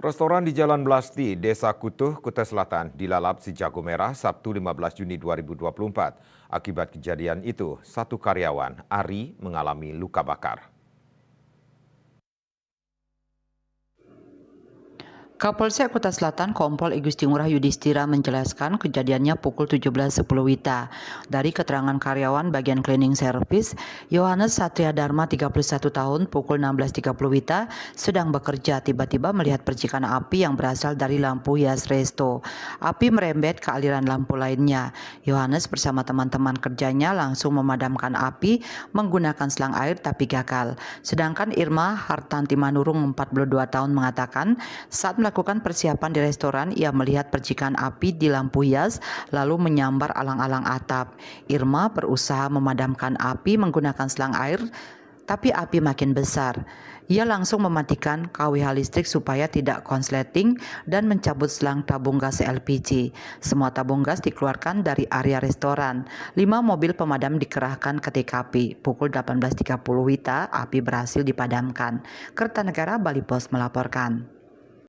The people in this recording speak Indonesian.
Restoran di Jalan Belasti, Desa Kutuh, Kutai Selatan dilalap si jago merah Sabtu 15 Juni 2024. Akibat kejadian itu, satu karyawan, Ari, mengalami luka bakar. Kapolsek Kutai Selatan Kompol Igusti Ngurah Yudhistira menjelaskan kejadiannya pukul 17.10 WITA. Dari keterangan karyawan bagian cleaning service, Yohanes Satria Dharma 31 tahun pukul 16.30 WITA sedang bekerja tiba-tiba melihat percikan api yang berasal dari lampu hias resto. Api merembet ke aliran lampu lainnya. Yohanes bersama teman-teman kerjanya langsung memadamkan api menggunakan selang air tapi gagal. Sedangkan Irma Hartanti Manurung 42 tahun mengatakan saat melakukan persiapan di restoran, ia melihat percikan api di lampu hias lalu menyambar alang-alang atap. Irma berusaha memadamkan api menggunakan selang air, tapi api makin besar. Ia langsung mematikan KWH listrik supaya tidak konsleting dan mencabut selang tabung gas LPG. Semua tabung gas dikeluarkan dari area restoran. 5 mobil pemadam dikerahkan ke TKP. Pukul 18.30 WITA, api berhasil dipadamkan. Kertanegara Bali Pos melaporkan.